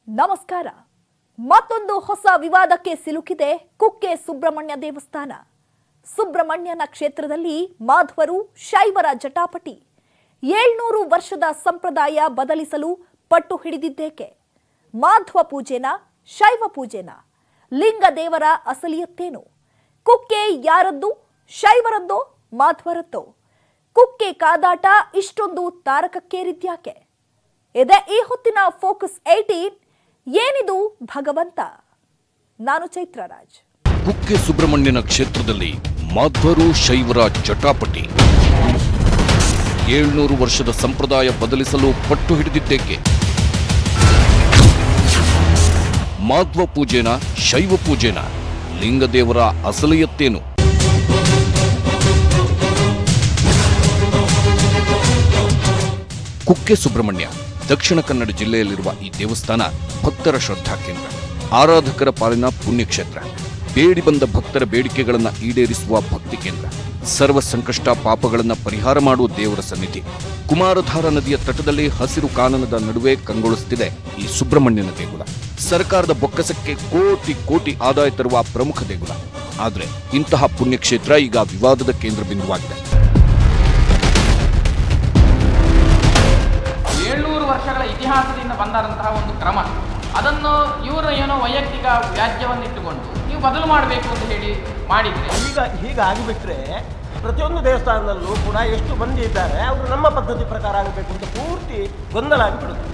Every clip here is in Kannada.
ನಮಸ್ಕಾರ. ಮತ್ತೊಂದು ಹೊಸ ವಿವಾದಕ್ಕೆ ಸಿಲುಕಿದೆ ಕುಕ್ಕೆ ಸುಬ್ರಹ್ಮಣ್ಯ ದೇವಸ್ಥಾನ. ಸುಬ್ರಹ್ಮಣ್ಯನ ಕ್ಷೇತ್ರದಲ್ಲಿ ಮಾಧ್ವರು ಶೈವರ ಜಟಾಪಟಿ. 700 ವರ್ಷದ ಸಂಪ್ರದಾಯ ಬದಲಿಸಲು ಪಟ್ಟು ಹಿಡಿದಿದ್ದೇಕೆ? ಮಾಧ್ವ ಪೂಜೆನ, ಶೈವ ಪೂಜೆನ, ಲಿಂಗ ದೇವರ ಅಸಲಿಯತ್ತೇನು? ಕುಕ್ಕೆ ಯಾರದ್ದು? ಶೈವರದ್ದೋ ಮಾಧ್ವರದ್ದೋ? ಕುಕ್ಕೆ ಕಾದಾಟ ಇಷ್ಟೊಂದು ತಾರಕಕ್ಕೇರಿದ್ಯಾಕೆ? ಇದೇ ಈ ಹೊತ್ತಿನ ಫೋಕಸ್ 18. ಏನಿದು ಭಗವಂತ? ನಾನು ಚೈತ್ರರಾಜ್. ಕುಕ್ಕೆ ಸುಬ್ರಹ್ಮಣ್ಯನ ಕ್ಷೇತ್ರದಲ್ಲಿ ಮಾಧ್ವರು ಶೈವರ ಜಟಾಪಟಿ. 700 ವರ್ಷದ ಸಂಪ್ರದಾಯ ಬದಲಿಸಲು ಪಟ್ಟು ಹಿಡಿದಿದ್ದೇಕೆ? ಮಾಧ್ವ ಪೂಜೆನ, ಶೈವ ಪೂಜೆನ, ಲಿಂಗದೇವರ ಅಸಲಿಯತ್ತೇನು? ಕುಕ್ಕೆ ಸುಬ್ರಹ್ಮಣ್ಯ ದಕ್ಷಿಣ ಕನ್ನಡ ಜಿಲ್ಲೆಯಲ್ಲಿರುವ ಈ ದೇವಸ್ಥಾನ ಭಕ್ತರ ಶ್ರದ್ಧಾ ಕೇಂದ್ರ, ಆರಾಧಕರ ಪಾಲಿನ ಪುಣ್ಯಕ್ಷೇತ್ರ, ಬೇಡಿ ಬಂದ ಭಕ್ತರ ಬೇಡಿಕೆಗಳನ್ನು ಈಡೇರಿಸುವ ಭಕ್ತಿ ಕೇಂದ್ರ, ಸರ್ವ ಸಂಕಷ್ಟ ಪಾಪಗಳನ್ನು ಪರಿಹಾರ ಮಾಡುವ ದೇವರ ಸನ್ನಿಧಿ. ಕುಮಾರಧಾರ ನದಿಯ ತಟದಲ್ಲಿ ಹಸಿರು ಕಾನನದ ನಡುವೆ ಕಂಗೊಳಿಸುತ್ತಿದೆ ಈ ಸುಬ್ರಹ್ಮಣ್ಯನ ದೇಗುಲ. ಸರ್ಕಾರದ ಬೊಕ್ಕಸಕ್ಕೆ ಕೋಟಿ ಕೋಟಿ ಆದಾಯ ತರುವ ಪ್ರಮುಖ ದೇಗುಲ. ಆದರೆ ಇಂತಹ ಪುಣ್ಯಕ್ಷೇತ್ರ ಈಗ ವಿವಾದದ ಕೇಂದ್ರ ಬಿಂದುವಾಗಿದೆ. 700 ವರ್ಷಗಳ ಇತಿಹಾಸದಿಂದ ಬಂದಂತಹ ಒಂದು ಕ್ರಮ, ಅದನ್ನು ಇವರು ಏನೋ ವೈಯಕ್ತಿಕ ವ್ಯಾಜ್ಯವನ್ನಿಟ್ಟುಕೊಂಡು ನೀವು ಬದಲು ಮಾಡಬೇಕು ಅಂತ ಹೇಳಿ ಮಾಡಿದರೆ ಹೀಗಾಗಿಬಿಟ್ರೆ ಪ್ರತಿಯೊಂದು ದೇವಸ್ಥಾನದಲ್ಲೂ ಕೂಡ ಎಷ್ಟು ಮಂದಿ ಇದ್ದಾರೆ ಅವರು ನಮ್ಮ ಪದ್ಧತಿ ಪ್ರಕಾರ ಆಗಬೇಕು ಅಂತ ಪೂರ್ತಿ ಗೊಂದಲ ಆಗಿಬಿಡುತ್ತೆ.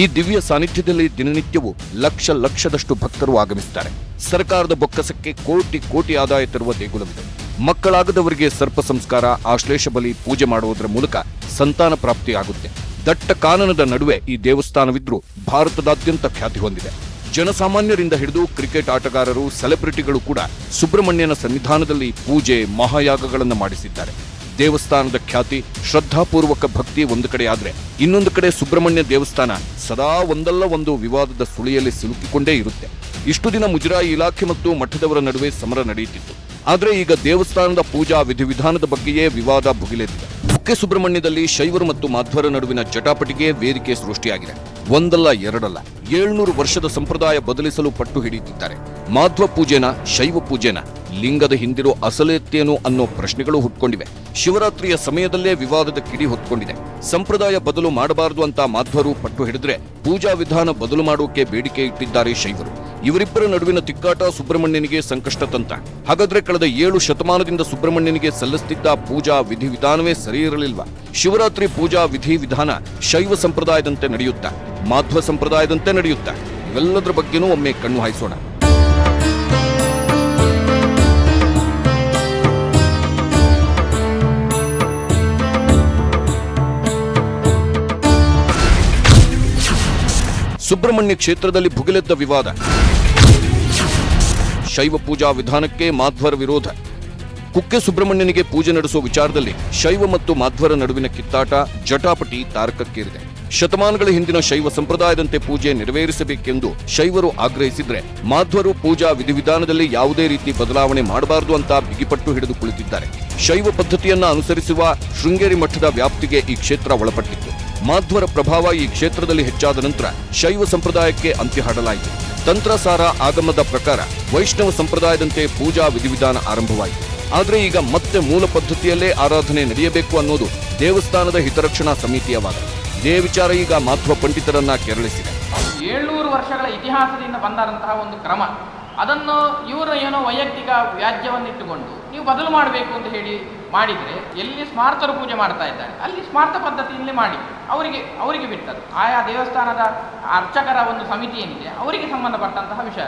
ಈ ದಿವ್ಯ ಸಾನ್ನಿಧ್ಯದಲ್ಲಿ ದಿನನಿತ್ಯವೂ ಲಕ್ಷದಷ್ಟು ಭಕ್ತರು ಆಗಮಿಸುತ್ತಾರೆ. ಸರ್ಕಾರದ ಬೊಕ್ಕಸಕ್ಕೆ ಕೋಟಿ ಕೋಟಿ ಆದಾಯ ತರುವ ದೇಗುಲವಿದೆ. ಮಕ್ಕಳಾಗದವರಿಗೆ ಸರ್ಪ ಸಂಸ್ಕಾರ, ಆಶ್ಲೇಷ ಬಲಿ ಪೂಜೆ ಮಾಡುವುದರ ಮೂಲಕ ಸಂತಾನ ಪ್ರಾಪ್ತಿಯಾಗುತ್ತೆ. ದಟ್ಟ ಕಾನನದ ನಡುವೆ ಈ ದೇವಸ್ಥಾನವಿದ್ರೂ ಭಾರತದಾದ್ಯಂತ ಖ್ಯಾತಿ ಹೊಂದಿದೆ. ಜನಸಾಮಾನ್ಯರಿಂದ ಹಿಡಿದು ಕ್ರಿಕೆಟ್ ಆಟಗಾರರು, ಸೆಲೆಬ್ರಿಟಿಗಳು ಕೂಡ ಸುಬ್ರಹ್ಮಣ್ಯನ ಸನ್ನಿಧಾನದಲ್ಲಿ ಪೂಜೆ, ಮಹಾಯಾಗಗಳನ್ನು ಮಾಡಿಸಿದ್ದಾರೆ. ದೇವಸ್ಥಾನದ ಖ್ಯಾತಿ, ಶ್ರದ್ಧಾಪೂರ್ವಕ ಭಕ್ತಿ ಒಂದು ಕಡೆ ಆದ್ರೆ, ಇನ್ನೊಂದು ಕಡೆ ಸುಬ್ರಹ್ಮಣ್ಯ ದೇವಸ್ಥಾನ ಸದಾ ಒಂದಲ್ಲ ಒಂದು ವಿವಾದದ ಸುಳಿಯಲ್ಲಿ ಸಿಲುಕಿಕೊಂಡೇ ಇರುತ್ತೆ. ಇಷ್ಟು ದಿನ ಮುಜರಾಯಿ ಇಲಾಖೆ ಮತ್ತು ಮಠದವರ ನಡುವೆ ಸಮರ ನಡೆಯುತ್ತಿತ್ತು. ಆದರೆ ಈಗ ದೇವಸ್ಥಾನದ ಪೂಜಾ ವಿಧಿವಿಧಾನದ ಬಗ್ಗೆಯೇ ವಿವಾದ ಭುಗಿಲೆದ್ದಿದೆ. ಕುಕ್ಕೆ ಸುಬ್ರಹ್ಮಣ್ಯದಲ್ಲಿ ಶೈವರು ಮತ್ತು ಮಾಧ್ವರ ನಡುವಿನ ಜಟಾಪಟಿಗೆ ವೇದಿಕೆ ಸೃಷ್ಟಿಯಾಗಿದೆ. ಒಂದಲ್ಲ ಎರಡಲ್ಲ, 700 ವರ್ಷದ ಸಂಪ್ರದಾಯ ಬದಲಿಸಲು ಪಟ್ಟು ಹಿಡಿಯುತ್ತಿದ್ದಾರೆ. ಮಾಧ್ವ ಪೂಜೆನ, ಶೈವ ಪೂಜೆನ, ಲಿಂಗದ ಹಿಂದಿರೋ ಅಸಲಿಯತ್ತೇನು ಅನ್ನೋ ಪ್ರಶ್ನೆಗಳು ಹುಟ್ಕೊಂಡಿವೆ. ಶಿವರಾತ್ರಿಯ ಸಮಯದಲ್ಲೇ ವಿವಾದದ ಕಿಡಿ ಹೊತ್ಕೊಂಡಿದೆ. ಸಂಪ್ರದಾಯ ಬದಲು ಮಾಡಬಾರದು ಅಂತ ಮಾಧ್ವರು ಪಟ್ಟು ಹಿಡಿದ್ರೆ, ಪೂಜಾ ವಿಧಾನ ಬದಲು ಮಾಡೋಕೆ ಬೇಡಿಕೆ ಇಟ್ಟಿದ್ದಾರೆ ಶೈವರು. ಇವರಿಬ್ಬರ ನಡುವಿನ ತಿಕ್ಕಾಟ ಸುಬ್ರಹ್ಮಣ್ಯನಿಗೆ ಸಂಕಷ್ಟ ತಂತ. ಹಾಗಾದ್ರೆ ಕಳೆದ 7 ಶತಮಾನದಿಂದ ಸುಬ್ರಹ್ಮಣ್ಯನಿಗೆ ಸಲ್ಲಿಸುತ್ತಿದ್ದ ಪೂಜಾ ವಿಧಿವಿಧಾನವೇ ಸರಿ ಇರಲಿಲ್ವಾ? ಶಿವರಾತ್ರಿ ಪೂಜಾ ವಿಧಿವಿಧಾನ ಶೈವ ಸಂಪ್ರದಾಯದಂತೆ ನಡೆಯುತ್ತಾ, ಮಾಧ್ವ ಸಂಪ್ರದಾಯದಂತೆ ನಡೆಯುತ್ತಾ? ಇವೆಲ್ಲದರ ಬಗ್ಗೆನೂ ಒಮ್ಮೆ ಕಣ್ಣು ಹಾಯಿಸೋಣ. ಸುಬ್ರಹ್ಮಣ್ಯ ಕ್ಷೇತ್ರದಲ್ಲಿ ಭುಗಿಲೆದ್ದ ವಿವಾದ. ಶೈವ ಪೂಜಾ ವಿಧಾನಕ್ಕೆ ಮಾಧ್ವರ ವಿರೋಧ. ಕುಕ್ಕೆ ಸುಬ್ರಹ್ಮಣ್ಯನಿಗೆ ಪೂಜೆ ನಡೆಸುವ ವಿಚಾರದಲ್ಲಿ ಶೈವ ಮತ್ತು ಮಾಧ್ವರ ನಡುವಿನ ಕಿತ್ತಾಟ, ಜಟಾಪಟಿ ತಾರಕಕ್ಕೇರಿದೆ. ಶತಮಾನಗಳ ಹಿಂದಿನ ಶೈವ ಸಂಪ್ರದಾಯದಂತೆ ಪೂಜೆ ನೆರವೇರಿಸಬೇಕೆಂದು ಶೈವರು ಆಗ್ರಹಿಸಿದ್ರೆ, ಮಾಧ್ವರು ಪೂಜಾ ವಿಧಿವಿಧಾನದಲ್ಲಿ ಯಾವುದೇ ರೀತಿ ಬದಲಾವಣೆ ಮಾಡಬಾರದು ಅಂತ ಬಿಗಿಪಟ್ಟು ಹಿಡಿದು ಕುಳಿತಿದ್ದಾರೆ. ಶೈವ ಪದ್ಧತಿಯನ್ನ ಅನುಸರಿಸುವ ಶೃಂಗೇರಿ ಮಠದ ವ್ಯಾಪ್ತಿಗೆ ಈ ಕ್ಷೇತ್ರ ಒಳಪಟ್ಟಿತ್ತು. ಮಾಧ್ವರ ಪ್ರಭಾವ ಈ ಕ್ಷೇತ್ರದಲ್ಲಿ ಹೆಚ್ಚಾದ ನಂತರ ಶೈವ ಸಂಪ್ರದಾಯಕ್ಕೆ ಅಂತ್ಯ ಹಾಡಲಾಯಿತು. ತಂತ್ರಸಾರ ಆಗಮದ ಪ್ರಕಾರ ವೈಷ್ಣವ ಸಂಪ್ರದಾಯದಂತೆ ಪೂಜಾ ವಿಧಿವಿಧಾನ ಆರಂಭವಾಯಿತು. ಆದರೆ ಈಗ ಮತ್ತೆ ಮೂಲ ಪದ್ಧತಿಯಲ್ಲೇ ಆರಾಧನೆ ನಡೆಯಬೇಕು ಅನ್ನೋದು ದೇವಸ್ಥಾನದ ಹಿತರಕ್ಷಣಾ ಸಮಿತಿಯ ವಾದ. ಇದೇ ವಿಚಾರ ಈಗ ಮಾಧ್ವ ಪಂಡಿತರನ್ನ ಕೆರಳಿಸಿದೆ. 700 ವರ್ಷಗಳ ಇತಿಹಾಸದಿಂದ ಬಂದಂತಹ ಒಂದು ಕ್ರಮ, ಅದನ್ನು ಇವರು ಏನೋ ವೈಯಕ್ತಿಕ ವ್ಯಾಜ್ಯವನ್ನಿಟ್ಟುಕೊಂಡು ನೀವು ಬದಲು ಮಾಡಬೇಕು ಅಂತ ಹೇಳಿ ಮಾಡಿದರೆ, ಎಲ್ಲಿ ಸ್ಮಾರ್ತರು ಪೂಜೆ ಮಾಡ್ತಾ ಇದ್ದಾರೆ ಅಲ್ಲಿ ಸ್ಮಾರ್ತ ಪದ್ಧತಿಯಿಂದಲೇ ಮಾಡಿ, ಅವರಿಗೆ ಬಿಟ್ಟದ್ದು. ಆಯಾ ದೇವಸ್ಥಾನದ ಅರ್ಚಕರ ಒಂದು ಸಮಿತಿ ಏನಿದೆ ಅವರಿಗೆ ಸಂಬಂಧಪಟ್ಟಂತಹ ವಿಷಯ.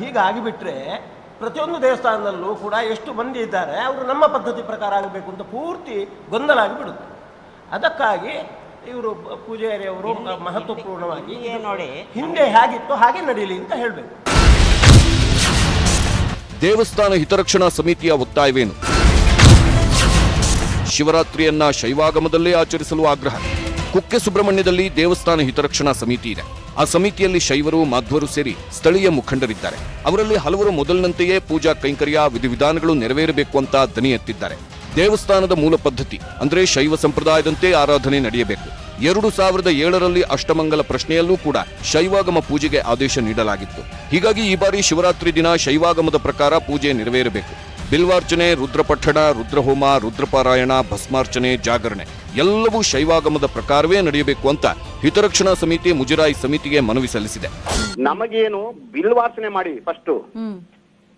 ಹೀಗಾಗಿಬಿಟ್ರೆ ಪ್ರತಿಯೊಂದು ದೇವಸ್ಥಾನದಲ್ಲೂ ಕೂಡ ಎಷ್ಟು ಮಂದಿ ಇದ್ದಾರೆ ಅವರು ನಮ್ಮ ಪದ್ಧತಿ ಪ್ರಕಾರ ಆಗಬೇಕು ಅಂತ ಪೂರ್ತಿ ಗೊಂದಲ ಆಗಿಬಿಡುತ್ತೆ. ಅದಕ್ಕಾಗಿ ಇವರು ಪೂಜಾರಿಯವರು ಮಹತ್ವಪೂರ್ಣವಾಗಿ ನೋಡಿ ಹಿಂದೆ ಹೇಗಿತ್ತು ಹಾಗೆ ನಡೀಲಿ ಅಂತ ಹೇಳಬೇಕು. ದೇವಸ್ಥಾನ ಹಿತರಕ್ಷಣಾ ಸಮಿತಿಯ ಒತ್ತಾಯವೇನು? ಶಿವರಾತ್ರಿಯನ್ನ ಶೈವಾಗಮದಲ್ಲೇ ಆಚರಿಸಲು ಆಗ್ರಹ. ಕುಕ್ಕೆ ಸುಬ್ರಹ್ಮಣ್ಯದಲ್ಲಿ ದೇವಸ್ಥಾನ ಹಿತರಕ್ಷಣಾ ಸಮಿತಿ ಇದೆ. ಆ ಸಮಿತಿಯಲ್ಲಿ ಶೈವರು, ಮಾಧ್ವರು ಸೇರಿ ಸ್ಥಳೀಯ ಮುಖಂಡರಿದ್ದಾರೆ. ಅವರಲ್ಲಿ ಹಲವರು ಮೊದಲಿನಂತೆಯೇ ಪೂಜಾ ಕೈಂಕರ್ಯ ವಿಧಿವಿಧಾನಗಳು ನೆರವೇರಬೇಕು ಅಂತ ದನಿ ಎತ್ತಿದ್ದಾರೆ. ದೇವಸ್ಥಾನದ ಮೂಲ ಪದ್ಧತಿ ಅಂದ್ರೆ ಶೈವ ಸಂಪ್ರದಾಯದಂತೆ ಆರಾಧನೆ ನಡೆಯಬೇಕು. 2007ರಲ್ಲಿ ಅಷ್ಟಮಂಗಲ ಪ್ರಶ್ನೆಯಲ್ಲೂ ಕೂಡ ಶೈವಾಗಮ ಪೂಜೆಗೆ ಆದೇಶ ನೀಡಲಾಗಿತ್ತು. ಹೀಗಾಗಿ ಈ ಬಾರಿ ಶಿವರಾತ್ರಿ ದಿನ ಶೈವಾಗಮದ ಪ್ರಕಾರ ಪೂಜೆ ನೆರವೇರಬೇಕು. ಬಿಲ್ವಾರ್ಚನೆ, ರುದ್ರಪಠಣ, ರುದ್ರಹೋಮ, ರುದ್ರಪಾರಾಯಣ, ಭಸ್ಮಾರ್ಚನೆ, ಜಾಗರಣೆ ಎಲ್ಲವೂ ಶೈವಾಗಮದ ಪ್ರಕಾರವೇ ನಡೆಯಬೇಕು ಅಂತ ಹಿತರಕ್ಷಣಾ ಸಮಿತಿ ಮುಜರಾಯಿ ಸಮಿತಿಗೆ ಮನವಿ ಸಲ್ಲಿಸಿದೆ. ನಮಗೇನು ಬಿಲ್ವಾರ್ಚನೆ ಮಾಡಿ ಫಸ್ಟ್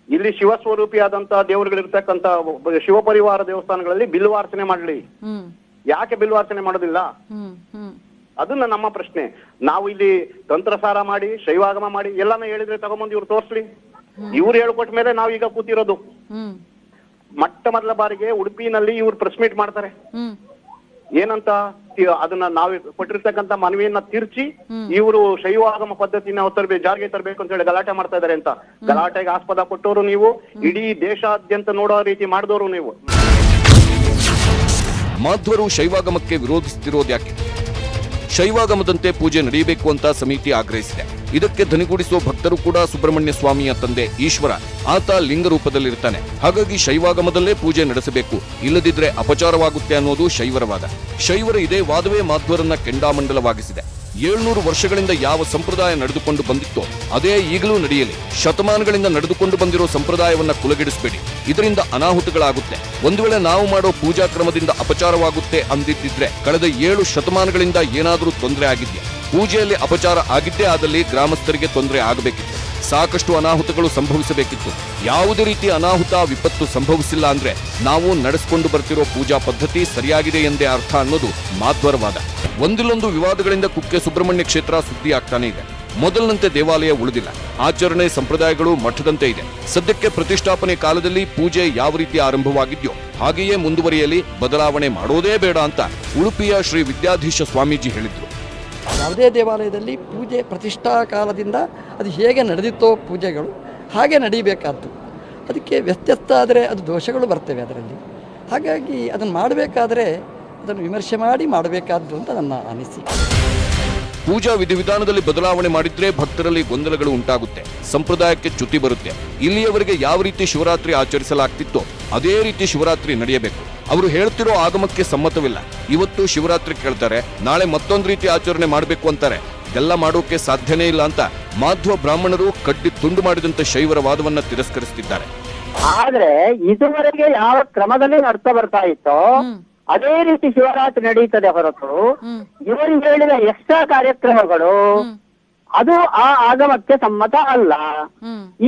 ಇಲ್ಲಿ ಶಿವಸ್ವರೂಪಿಯಾದಂತಹ ದೇವರುಗಳಿರ್ತಕ್ಕಂಥ ಶಿವಪರಿವಾರ ದೇವಸ್ಥಾನಗಳಲ್ಲಿ ಬಿಲ್ವಾರ್ಚನೆ ಮಾಡಲಿ. ಯಾಕೆ ಬಿಲ್ವಾರ್ಚನೆ ಮಾಡೋದಿಲ್ಲ? ಅದನ್ನ ನಮ್ಮ ಪ್ರಶ್ನೆ. ನಾವು ಇಲ್ಲಿ ತಂತ್ರಸಾರ ಮಾಡಿ ಶೈವಾಗಮ ಮಾಡಿ ಎಲ್ಲಾನು ಹೇಳಿದ್ರೆ ತಗೊಂಬಂದು ಇವ್ರು ತೋರ್ಸ್ಲಿ. ಇವ್ರು ಹೇಳ್ಕೊಟ್ಟ ಮೇಲೆ ನಾವೀಗ ಕೂತಿರೋದು. ಮೊಟ್ಟ ಮೊದಲ ಬಾರಿಗೆ ಉಡುಪಿನಲ್ಲಿ ಇವ್ರು ಪ್ರೆಸ್ ಮೀಟ್ ಮಾಡ್ತಾರೆ. ಏನಂತ ಅದನ್ನ ನಾವು ಕೊಟ್ಟಿರ್ತಕ್ಕಂಥ ಮನವಿಯನ್ನ ತಿರ್ಚಿ ಇವರು ಶೈವಾಗಮ ಪದ್ಧತಿನ ಜಾರಿಗೆ ತರಬೇಕು ಅಂತ ಹೇಳಿ ಗಲಾಟೆ ಮಾಡ್ತಾ ಇದಾರೆ ಅಂತ. ಗಲಾಟೆಗೆ ಆಸ್ಪದ ಕೊಟ್ಟವರು ನೀವು, ಇಡೀ ದೇಶಾದ್ಯಂತ ನೋಡೋ ರೀತಿ ಮಾಡಿದವರು ನೀವು. ಮಾಧ್ವರು ಶೈವಾಗಮಕ್ಕೆ ವಿರೋಧಿಸುತ್ತಿರೋದ್ಯಾಕೆ? ಶೈವಾಗಮದಂತೆ ಪೂಜೆ ನಡೆಯಬೇಕು ಅಂತ ಸಮಿತಿ ಆಗ್ರಹಿಸಿದೆ. ಇದಕ್ಕೆ ಧನಿಗೂಡಿಸುವ ಭಕ್ತರು ಕೂಡ ಸುಬ್ರಹ್ಮಣ್ಯ ಸ್ವಾಮಿಯ ತಂದೆ ಈಶ್ವರ, ಆತ ಲಿಂಗ ರೂಪದಲ್ಲಿರ್ತಾನೆ. ಹಾಗಾಗಿ ಶೈವಾಗಮದಲ್ಲೇ ಪೂಜೆ ನಡೆಸಬೇಕು, ಇಲ್ಲದಿದ್ರೆ ಅಪಚಾರವಾಗುತ್ತೆ ಅನ್ನೋದು ಶೈವರ ವಾದ. ಶೈವರ ಇದೇ ವಾದವೇ ಮಾಧ್ವರನ್ನ ಕೆಂಡಾಮಂಡಲವಾಗಿಸಿದೆ. 700 ವರ್ಷಗಳಿಂದ ಯಾವ ಸಂಪ್ರದಾಯ ನಡೆದುಕೊಂಡು ಬಂದಿತ್ತೋ ಅದೇ ಈಗಲೂ ನಡೆಯಲಿ. ಶತಮಾನಗಳಿಂದ ನಡೆದುಕೊಂಡು ಬಂದಿರೋ ಸಂಪ್ರದಾಯವನ್ನ ಕುಲಗೆಡಿಸಬೇಡಿ, ಇದರಿಂದ ಅನಾಹುತಗಳಾಗುತ್ತೆ. ಒಂದು ವೇಳೆ ನಾವು ಮಾಡೋ ಪೂಜಾ ಕ್ರಮದಿಂದ ಅಪಚಾರವಾಗುತ್ತೆ ಅಂದಿದ್ದಿದ್ರೆ ಕಳೆದ 7 ಶತಮಾನಗಳಿಂದ ಏನಾದರೂ ತೊಂದರೆ ಆಗಿದೆಯಾ? ಪೂಜೆಯಲ್ಲಿ ಅಪಚಾರ ಆಗಿದ್ದೇ ಆದಲ್ಲಿ ಗ್ರಾಮಸ್ಥರಿಗೆ ತೊಂದರೆ ಆಗಬೇಕಿತ್ತು, ಸಾಕಷ್ಟು ಅನಾಹುತಗಳು ಸಂಭವಿಸಬೇಕಿತ್ತು. ಯಾವುದೇ ರೀತಿಯ ಅನಾಹುತ ವಿಪತ್ತು ಸಂಭವಿಸಿಲ್ಲ ಅಂದ್ರೆ ನಾವು ನಡೆಸಿಕೊಂಡು ಬರ್ತಿರೋ ಪೂಜಾ ಪದ್ಧತಿ ಸರಿಯಾಗಿದೆ ಎಂದೇ ಅರ್ಥ ಅನ್ನೋದು ಮಾಧ್ವರವಾದ. ಒಂದಿಲ್ಲೊಂದು ವಿವಾದಗಳಿಂದ ಕುಕ್ಕೆ ಸುಬ್ರಹ್ಮಣ್ಯ ಕ್ಷೇತ್ರ ಸುದ್ದಿ ಆಗ್ತಾನೆ ಇದೆ. ಮೊದಲಿನಂತೆ ದೇವಾಲಯ ಉಳಿದಿಲ್ಲ, ಆಚರಣೆ ಸಂಪ್ರದಾಯಗಳು ಮಠದಂತೆ ಇದೆ. ಸದ್ಯಕ್ಕೆ ಪ್ರತಿಷ್ಠಾಪನೆ ಕಾಲದಲ್ಲಿ ಪೂಜೆ ಯಾವ ರೀತಿ ಆರಂಭವಾಗಿದ್ಯೋ ಹಾಗೆಯೇ ಮುಂದುವರಿಯಲಿ, ಬದಲಾವಣೆ ಮಾಡೋದೇ ಬೇಡ ಅಂತ ಉಡುಪಿಯ ಶ್ರೀ ವಿದ್ಯಾಧೀಶ ಸ್ವಾಮೀಜಿ ಹೇಳಿದ್ರು. ಯಾವುದೇ ದೇವಾಲಯದಲ್ಲಿ ಪೂಜೆ ಪ್ರತಿಷ್ಠಾ ಕಾಲದಿಂದ ಅದು ಹೇಗೆ ನಡೆದಿತ್ತೋ ಪೂಜೆಗಳು ಹಾಗೆ ನಡೀಬೇಕಾದ್ದು. ಅದಕ್ಕೆ ವ್ಯತ್ಯಸ್ತ ಆದರೆ ಅದು ದೋಷಗಳು ಬರ್ತವೆ ಅದರಲ್ಲಿ. ಹಾಗಾಗಿ ಅದನ್ನು ಮಾಡಬೇಕಾದ್ರೆ ಅದನ್ನು ವಿಮರ್ಶೆ ಮಾಡಿ ಮಾಡಬೇಕಾದ್ದು ಅಂತ ನನ್ನ ಅನಿಸಿಕೆ. ಪೂಜಾ ವಿಧಿವಿಧಾನದಲ್ಲಿ ಬದಲಾವಣೆ ಮಾಡಿದ್ರೆ ಭಕ್ತರಲ್ಲಿ ಗೊಂದಲಗಳು ಉಂಟಾಗುತ್ತೆ, ಸಂಪ್ರದಾಯಕ್ಕೆ ಚ್ಯುತಿ ಬರುತ್ತೆ. ಇಲ್ಲಿಯವರೆಗೆ ಯಾವ ರೀತಿ ಶಿವರಾತ್ರಿ ಆಚರಿಸಲಾಗ್ತಿತ್ತೋ ಅದೇ ರೀತಿ ಶಿವರಾತ್ರಿ ನಡೆಯಬೇಕು. ಅವರು ಹೇಳ್ತಿರೋ ಆಗಮಕ್ಕೆ ಸಮ್ಮತವಿಲ್ಲ. ಇವತ್ತು ಶಿವರಾತ್ರಿ ಕೇಳ್ತಾರೆ, ನಾಳೆ ಮತ್ತೊಂದು ರೀತಿ ಆಚರಣೆ ಮಾಡಬೇಕು ಅಂತಾರೆ. ಎಲ್ಲ ಮಾಡೋಕೆ ಸಾಧ್ಯನೇ ಇಲ್ಲ ಅಂತ ಮಾಧ್ವ ಬ್ರಾಹ್ಮಣರು ಕಡ್ಡಿ ತುಂಡು ಮಾಡಿದಂತ ಶೈವರ ವಾದವನ್ನ ತಿರಸ್ಕರಿಸುತ್ತಿದ್ದಾರೆ. ಆದ್ರೆ ಇದುವರೆಗೆ ಯಾವ ಕ್ರಮದಲ್ಲಿ ನಡ್ತಾ ಬರ್ತಾ ಇತ್ತೋ ಅದೇ ರೀತಿ ಶಿವರಾತ್ರಿ ನಡೀತದೆ ಹೊರತು ಇವರಿಗೆ ಹೇಳಿದ ಎಕ್ಸ್ಟ್ರಾ ಕಾರ್ಯಕ್ರಮಗಳು ಅದು ಆ ಆಗಮಕ್ಕೆ ಸಮ್ಮತ ಅಲ್ಲ.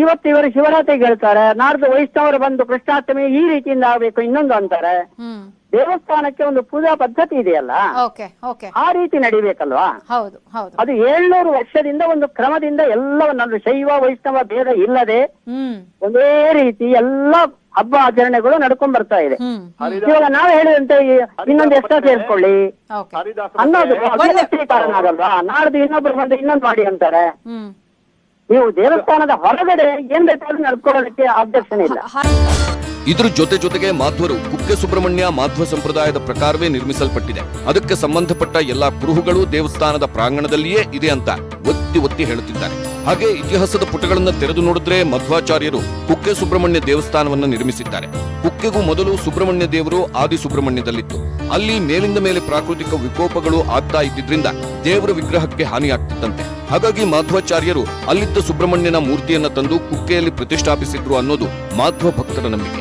ಇವತ್ತು ಇವರು ಶಿವರಾತ್ರಿಗೆ ಹೇಳ್ತಾರೆ, ನಾಡ್ದು ವೈಷ್ಣವರು ಬಂದು ಕೃಷ್ಣಾಷ್ಟಮಿ ಈ ರೀತಿಯಿಂದ ಆಗ್ಬೇಕು ಇನ್ನೊಂದು ಅಂತಾರೆ. ದೇವಸ್ಥಾನಕ್ಕೆ ಒಂದು ಪೂಜಾ ಪದ್ಧತಿ ಇದೆಯಲ್ಲ, ಆ ರೀತಿ ನಡಿಬೇಕಲ್ವಾ? ಅದು 700 ವರ್ಷದಿಂದ ಒಂದು ಕ್ರಮದಿಂದ ಎಲ್ಲವನ್ನೂ ಶೈವ ವೈಷ್ಣವ ಭೇದ ಇಲ್ಲದೆ ಒಂದೇ ರೀತಿ ಎಲ್ಲ ಹಬ್ಬ ಆಚರಣೆಗಳು ನಡ್ಕೊಂಡ್ ಬರ್ತಾ ಇದೆ. ಇವಾಗ ನಾವು ಹೇಳಿದಂತೆ ಇನ್ನೊಂದು ಎಕ್ಸ್ಟ್ರಾ ಸೇರಿಸ್ಕೊಳ್ಳಿ ಅನ್ನೋದು ಕಾರಣ ಆಗಲ್ವಾ? ನಾಡ್ದು ಇನ್ನೊಬ್ರು ಬಂದು ಇನ್ನೊಂದು ಮಾಡಿ ಅಂತಾರೆ. ನೀವು ದೇವಸ್ಥಾನದ ಹೊರಗಡೆ ಏನ್ ಬೇಕಾದ್ರೂ ನಡ್ಕೊಳ್ಳೋದಕ್ಕೆ ಅಬ್ಜೆಕ್ಷನ್ ಇಲ್ಲ. ಇದ್ರ ಜೊತೆಗೆ ಮಾಧ್ವರು ಕುಕ್ಕೆ ಸುಬ್ರಹ್ಮಣ್ಯ ಮಾಧ್ವ ಸಂಪ್ರದಾಯದ ಪ್ರಕಾರವೇ ನಿರ್ಮಿಸಲ್ಪಟ್ಟಿದೆ, ಅದಕ್ಕೆ ಸಂಬಂಧಪಟ್ಟ ಎಲ್ಲಾ ಕುರುಹುಗಳು ದೇವಸ್ಥಾನದ ಪ್ರಾಂಗಣದಲ್ಲಿಯೇ ಇದೆ ಅಂತ ಒತ್ತಿ ಹೇಳುತ್ತಿದ್ದಾರೆ. ಹಾಗೆ ಇತಿಹಾಸದ ಪುಟಗಳನ್ನ ತೆರೆದು ನೋಡಿದ್ರೆ ಮಧ್ವಾಚಾರ್ಯರು ಕುಕ್ಕೆ ಸುಬ್ರಹ್ಮಣ್ಯ ದೇವಸ್ಥಾನವನ್ನ ನಿರ್ಮಿಸಿದ್ದಾರೆ. ಕುಕ್ಕೆಗೂ ಮೊದಲು ಸುಬ್ರಹ್ಮಣ್ಯ ದೇವರು ಆದಿ ಸುಬ್ರಹ್ಮಣ್ಯದಲ್ಲಿತ್ತು. ಅಲ್ಲಿ ಮೇಲಿಂದ ಮೇಲೆ ಪ್ರಾಕೃತಿಕ ವಿಕೋಪಗಳು ಆಗ್ತಾ ಇದ್ದಿದ್ರಿಂದ ದೇವರ ವಿಗ್ರಹಕ್ಕೆ ಹಾನಿಯಾಗ್ತಿತ್ತಂತೆ. ಹಾಗಾಗಿ ಮಾಧ್ವಾಚಾರ್ಯರು ಅಲ್ಲಿದ್ದ ಸುಬ್ರಹ್ಮಣ್ಯನ ಮೂರ್ತಿಯನ್ನ ತಂದು ಕುಕ್ಕೆಯಲ್ಲಿ ಪ್ರತಿಷ್ಠಾಪಿಸಿದ್ರು ಅನ್ನೋದು ಮಾಧ್ವ ಭಕ್ತರ ನಂಬಿಕೆ.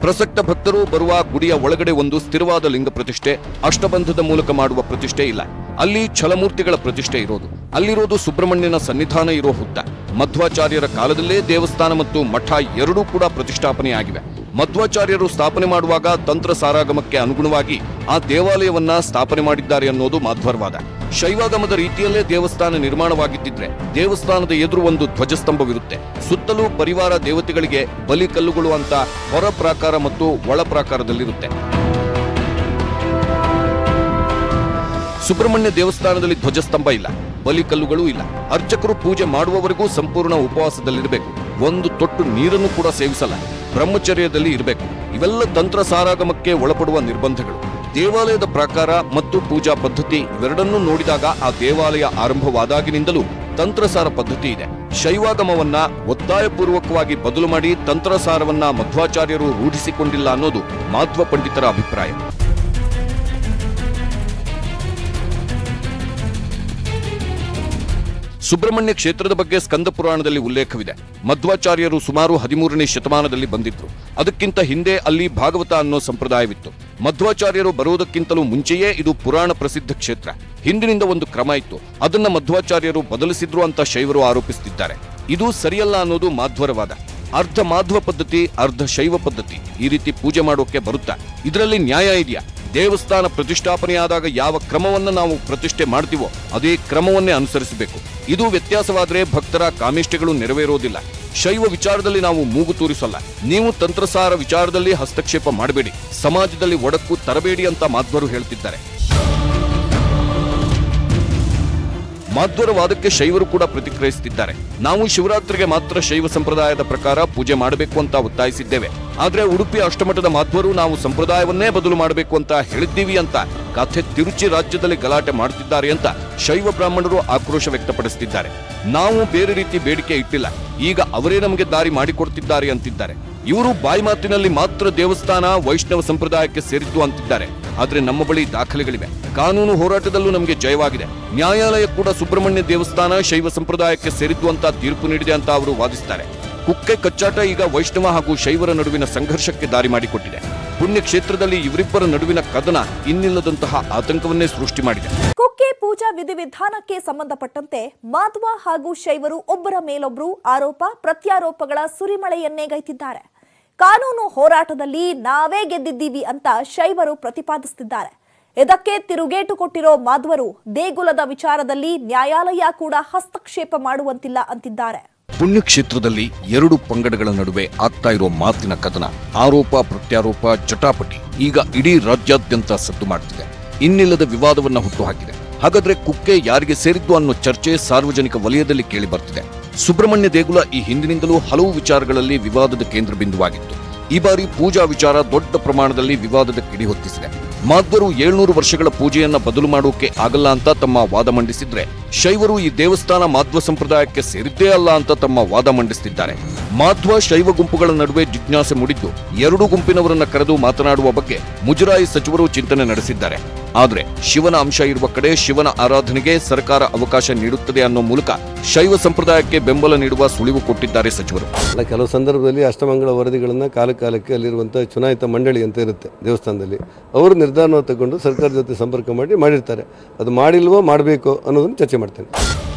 ಪ್ರಸಕ್ತ ಭಕ್ತರು ಬರುವ ಗುಡಿಯ ಒಳಗಡೆ ಒಂದು ಸ್ಥಿರವಾದ ಲಿಂಗ ಪ್ರತಿಷ್ಠೆ, ಅಷ್ಟಬಂಧದ ಮೂಲಕ ಮಾಡುವ ಪ್ರತಿಷ್ಠೆ ಇಲ್ಲ. ಅಲ್ಲಿ ಛಲಮೂರ್ತಿಗಳ ಪ್ರತಿಷ್ಠೆ ಇರೋದು. ಅಲ್ಲಿರೋದು ಸುಬ್ರಹ್ಮಣ್ಯನ ಸನ್ನಿಧಾನ ಇರೋ ಹುತ್ತ. ಮಧ್ವಾಚಾರ್ಯರ ಕಾಲದಲ್ಲೇ ದೇವಸ್ಥಾನ ಮತ್ತು ಮಠ ಎರಡೂ ಕೂಡ ಪ್ರತಿಷ್ಠಾಪನೆಯಾಗಿವೆ. ಮಧ್ವಾಚಾರ್ಯರು ಸ್ಥಾಪನೆ ಮಾಡುವಾಗ ತಂತ್ರ ಸಾರಾಗಮಕ್ಕೆ ಅನುಗುಣವಾಗಿ ಆ ದೇವಾಲಯವನ್ನ ಸ್ಥಾಪನೆ ಮಾಡಿದ್ದಾರೆ ಅನ್ನೋದು ಮಾಧ್ವರವಾದ. ಶೈವಾಗಮದ ರೀತಿಯಲ್ಲೇ ದೇವಸ್ಥಾನ ನಿರ್ಮಾಣವಾಗಿದ್ದಿದ್ರೆ ದೇವಸ್ಥಾನದ ಎದುರು ಒಂದು ಧ್ವಜಸ್ತಂಭವಿರುತ್ತೆ. ಸುತ್ತಲೂ ಪರಿವಾರ ದೇವತೆಗಳಿಗೆ ಬಲಿಕಲ್ಲುಗಳು ಅಂತ ಹೊರ ಪ್ರಾಕಾರ ಮತ್ತು ಒಳ ಪ್ರಾಕಾರದಲ್ಲಿರುತ್ತೆ. ಸುಬ್ರಹ್ಮಣ್ಯ ದೇವಸ್ಥಾನದಲ್ಲಿ ಧ್ವಜಸ್ತಂಭ ಇಲ್ಲ, ಬಲಿಕಲ್ಲುಗಳೂ ಇಲ್ಲ. ಅರ್ಚಕರು ಪೂಜೆ ಮಾಡುವವರೆಗೂ ಸಂಪೂರ್ಣ ಉಪವಾಸದಲ್ಲಿರಬೇಕು. ಒಂದು ತೊಟ್ಟು ನೀರನ್ನು ಕೂಡ ಸೇವಿಸಲ್ಲ, ಬ್ರಹ್ಮಚರ್ಯದಲ್ಲಿ ಇರಬೇಕು. ಇವೆಲ್ಲ ತಂತ್ರ ಸಾರಾಗಮಕ್ಕೆ ಒಳಪಡುವ ನಿರ್ಬಂಧಗಳು. ದೇವಾಲಯದ ಪ್ರಾಕಾರ ಮತ್ತು ಪೂಜಾ ಪದ್ಧತಿ ಇವೆರಡನ್ನೂ ನೋಡಿದಾಗ ಆ ದೇವಾಲಯ ಆರಂಭವಾದಾಗಿನಿಂದಲೂ ತಂತ್ರಸಾರ ಪದ್ಧತಿ ಇದೆ. ಶೈವಾಗಮವನ್ನ ಒತ್ತಾಯಪೂರ್ವಕವಾಗಿ ಬದಲು ಮಾಡಿ ತಂತ್ರಸಾರವನ್ನ ಮಧ್ವಾಚಾರ್ಯರು ರೂಢಿಸಿಕೊಂಡಿಲ್ಲ ಅನ್ನೋದು ಮಾಧ್ವ ಪಂಡಿತರ ಅಭಿಪ್ರಾಯ. ಸುಬ್ರಹ್ಮಣ್ಯ ಕ್ಷೇತ್ರದ ಬಗ್ಗೆ ಸ್ಕಂದ ಪುರಾಣದಲ್ಲಿ ಉಲ್ಲೇಖವಿದೆ. ಮಧ್ವಾಚಾರ್ಯರು ಸುಮಾರು 13ನೇ ಶತಮಾನದಲ್ಲಿ ಬಂದಿದ್ರು. ಅದಕ್ಕಿಂತ ಹಿಂದೆ ಅಲ್ಲಿ ಭಾಗವತ ಅನ್ನೋ ಸಂಪ್ರದಾಯವಿತ್ತು. ಮಧ್ವಾಚಾರ್ಯರು ಬರುವುದಕ್ಕಿಂತಲೂ ಮುಂಚೆಯೇ ಇದು ಪುರಾಣ ಪ್ರಸಿದ್ಧ ಕ್ಷೇತ್ರ. ಹಿಂದಿನಿಂದ ಒಂದು ಕ್ರಮ ಇತ್ತು, ಅದನ್ನ ಮಧ್ವಾಚಾರ್ಯರು ಬದಲಿಸಿದ್ರು ಅಂತ ಶೈವರು ಆರೋಪಿಸುತ್ತಿದ್ದಾರೆ. ಇದು ಸರಿಯಲ್ಲ ಅನ್ನೋದು ಮಾಧ್ವರ ವಾದ. ಅರ್ಧ ಮಾಧ್ವ ಪದ್ಧತಿ, ಅರ್ಧ ಶೈವ ಪದ್ಧತಿ, ಈ ರೀತಿ ಪೂಜೆ ಮಾಡೋಕೆ ಬರುತ್ತಾ? ಇದರಲ್ಲಿ ನ್ಯಾಯ ಇದೆಯಾ? ದೇವಸ್ಥಾನ ಪ್ರತಿಷ್ಠಾಪನೆಯಾದಾಗ ಯಾವ ಕ್ರಮವನ್ನು ನಾವು ಪ್ರತಿಷ್ಠೆ ಮಾಡ್ತೀವೋ ಅದೇ ಕ್ರಮವನ್ನೇ ಅನುಸರಿಸಬೇಕು. ಇದು ವ್ಯತ್ಯಾಸವಾದರೆ ಭಕ್ತರ ಕಾಮಿಷ್ಠೆಗಳು ನೆರವೇರೋದಿಲ್ಲ. ಶೈವ ವಿಚಾರದಲ್ಲಿ ನಾವು ಮೂಗು ತೂರಿಸಲ್ಲ. ನೀವು ತಂತ್ರಸಾರ ವಿಚಾರದಲ್ಲಿ ಹಸ್ತಕ್ಷೇಪ ಮಾಡಬೇಡಿ, ಸಮಾಜದಲ್ಲಿ ಒಡಕು ತರಬೇಡಿ ಅಂತ ಮಾಧ್ವರು ಹೇಳ್ತಿದ್ದಾರೆ. ಮಾಧ್ವರ ವಾದಕ್ಕೆ ಶೈವರು ಕೂಡ ಪ್ರತಿಕ್ರಿಯಿಸುತ್ತಿದ್ದಾರೆ. ನಾವು ಶಿವರಾತ್ರಿಗೆ ಮಾತ್ರ ಶೈವ ಸಂಪ್ರದಾಯದ ಪ್ರಕಾರ ಪೂಜೆ ಮಾಡಬೇಕು ಅಂತ ಒತ್ತಾಯಿಸಿದ್ದೇವೆ. ಆದ್ರೆ ಉಡುಪಿ ಅಷ್ಟಮಠದ ಮಾಧ್ವರು ನಾವು ಸಂಪ್ರದಾಯವನ್ನೇ ಬದಲು ಮಾಡಬೇಕು ಅಂತ ಹೇಳಿದ್ದೀವಿ ಅಂತ ಕಥೆ ತಿರುಚಿ ರಾಜ್ಯದಲ್ಲಿ ಗಲಾಟೆ ಮಾಡುತ್ತಿದ್ದಾರೆ ಅಂತ ಶೈವ ಬ್ರಾಹ್ಮಣರು ಆಕ್ರೋಶ ವ್ಯಕ್ತಪಡಿಸುತ್ತಿದ್ದಾರೆ. ನಾವು ಬೇರೆ ರೀತಿ ಬೇಡಿಕೆ ಇಟ್ಟಿಲ್ಲ, ಈಗ ಅವರೇ ನಮಗೆ ದಾರಿ ಮಾಡಿಕೊಡ್ತಿದ್ದಾರೆ ಅಂತಿದ್ದಾರೆ. ಇವರು ಬಾಯಿ ಮಾತಿನಲ್ಲಿ ಮಾತ್ರ ದೇವಸ್ಥಾನ ವೈಷ್ಣವ ಸಂಪ್ರದಾಯಕ್ಕೆ ಸೇರಿದ್ದು ಅಂತಿದ್ದಾರೆ. ಆದ್ರೆ ನಮ್ಮ ಬಳಿ ದಾಖಲೆಗಳಿವೆ. ಕಾನೂನು ಹೋರಾಟದಲ್ಲೂ ನಮಗೆ ಜಯವಾಗಿದೆ. ನ್ಯಾಯಾಲಯ ಕೂಡ ಸುಬ್ರಹ್ಮಣ್ಯ ದೇವಸ್ಥಾನ ಶೈವ ಸಂಪ್ರದಾಯಕ್ಕೆ ಸೇರಿದ್ದು ಅಂತ ತೀರ್ಪು ನೀಡಿದೆ ಅಂತ ಅವರು ವಾದಿಸುತ್ತಾರೆ. ಕುಕ್ಕೆ ಕಚ್ಚಾಟ ಈಗ ವೈಷ್ಣವ ಹಾಗೂ ಶೈವರ ನಡುವಿನ ಸಂಘರ್ಷಕ್ಕೆ ದಾರಿ ಮಾಡಿಕೊಟ್ಟಿದೆ. ಪುಣ್ಯ ಕ್ಷೇತ್ರದಲ್ಲಿ ಇವರಿಬ್ಬರ ನಡುವಿನ ಕದನ ಇನ್ನಿಲ್ಲದಂತಹ ಆತಂಕವನ್ನೇ ಸೃಷ್ಟಿ ಮಾಡಿದೆ. ಕುಕ್ಕೆ ಪೂಜಾ ವಿಧಿವಿಧಾನಕ್ಕೆ ಸಂಬಂಧಪಟ್ಟಂತೆ ಮಾಧ್ವ ಹಾಗೂ ಶೈವರು ಒಬ್ಬರ ಮೇಲೊಬ್ಬರು ಆರೋಪ ಪ್ರತ್ಯಾರೋಪಗಳ ಸುರಿಮಳೆಯನ್ನೇಗೈತಿದ್ದಾರೆ. ಕಾನೂನು ಹೋರಾಟದಲ್ಲಿ ನಾವೇ ಗೆದ್ದಿದ್ದೀವಿ ಅಂತ ಶೈವರು ಪ್ರತಿಪಾದಿಸುತ್ತಿದ್ದಾರೆ. ಇದಕ್ಕೆ ತಿರುಗೇಟು ಕೊಟ್ಟಿರೋ ಮಾಧ್ವರು ದೇಗುಲದ ವಿಚಾರದಲ್ಲಿ ನ್ಯಾಯಾಲಯ ಕೂಡ ಹಸ್ತಕ್ಷೇಪ ಮಾಡುವಂತಿಲ್ಲ ಅಂತಿದ್ದಾರೆ. ಪುಣ್ಯಕ್ಷೇತ್ರದಲ್ಲಿ ಎರಡು ಪಂಗಡಗಳ ನಡುವೆ ಆಗ್ತಾ ಇರೋ ಮಾತಿನ ಕದನ, ಆರೋಪ ಪ್ರತ್ಯಾರೋಪ, ಜಟಾಪಟಿ ಈಗ ಇಡೀ ರಾಜ್ಯಾದ್ಯಂತ ಸದ್ದು ಮಾಡುತ್ತಿದೆ. ಇನ್ನಿಲ್ಲದ ವಿವಾದವನ್ನ ಹುಟ್ಟುಹಾಕಿದೆ. ಹಾಗಾದ್ರೆ ಕುಕ್ಕೆ ಯಾರಿಗೆ ಸೇರಿದ್ದು ಅನ್ನೋ ಚರ್ಚೆ ಸಾರ್ವಜನಿಕ ವಲಯದಲ್ಲಿ ಕೇಳಿ ಬರ್ತಿದೆ. ಸುಬ್ರಹ್ಮಣ್ಯ ದೇಗುಲ ಈ ಹಿಂದಿನಿಂದಲೂ ಹಲವು ವಿಚಾರಗಳಲ್ಲಿ ವಿವಾದದ ಕೇಂದ್ರ ಬಿಂದುವಾಗಿತ್ತು. ಈ ಬಾರಿ ಪೂಜಾ ವಿಚಾರ ದೊಡ್ಡ ಪ್ರಮಾಣದಲ್ಲಿ ವಿವಾದದ ಕಿಡಿ ಹೊತ್ತಿಸಿದೆ. ಮಾಧ್ವರು 700 ವರ್ಷಗಳ ಪೂಜೆಯನ್ನ ಬದಲು ಮಾಡೋಕೆ ಆಗಲ್ಲ ಅಂತ ತಮ್ಮ ವಾದ ಮಂಡಿಸಿದ್ರೆ, ಶೈವರು ಈ ದೇವಸ್ಥಾನ ಮಾಧ್ವ ಸಂಪ್ರದಾಯಕ್ಕೆ ಸೇರಿದ್ದೇ ಅಲ್ಲ ಅಂತ ತಮ್ಮ ವಾದ ಮಂಡಿಸುತ್ತಿದ್ದಾರೆ. ಮಾಧ್ವ ಶೈವ ಗುಂಪುಗಳ ನಡುವೆ ಜಿಜ್ಞಾಸೆ ಮೂಡಿದ್ದು, ಎರಡು ಗುಂಪಿನವರನ್ನ ಕರೆದು ಮಾತನಾಡುವ ಬಗ್ಗೆ ಮುಜರಾಯಿ ಸಚಿವರು ಚಿಂತನೆ ನಡೆಸಿದ್ದಾರೆ. ಆದ್ರೆ ಶಿವನ ಅಂಶ ಇರುವ ಕಡೆ ಶಿವನ ಆರಾಧನೆಗೆ ಸರ್ಕಾರ ಅವಕಾಶ ನೀಡುತ್ತದೆ ಅನ್ನೋ ಮೂಲಕ ಶೈವ ಸಂಪ್ರದಾಯಕ್ಕೆ ಬೆಂಬಲ ನೀಡುವ ಸುಳಿವು ಕೊಟ್ಟಿದ್ದಾರೆ ಸಚಿವರು. ಕೆಲವು ಸಂದರ್ಭದಲ್ಲಿ ಅಷ್ಟಮಂಗಳ ವರದಿಗಳನ್ನ ಕಾಲಕ್ಕೆ ಅಲ್ಲಿರುವಂತಹ ಚುನಾಯಿತ ಮಂಡಳಿ ಅಂತ ಇರುತ್ತೆ ದೇವಸ್ಥಾನದಲ್ಲಿ, ಅವರು ನಿರ್ಧಾರವನ್ನು ತಗೊಂಡು ಸರ್ಕಾರದ ಜೊತೆ ಸಂಪರ್ಕ ಮಾಡಿರ್ತಾರೆ. ಅದು ಮಾಡಿಲ್ವೋ ಮಾಡಬೇಕು ಅನ್ನೋದನ್ನು ಚರ್ಚೆ ಮಾಡ್ತೇನೆ.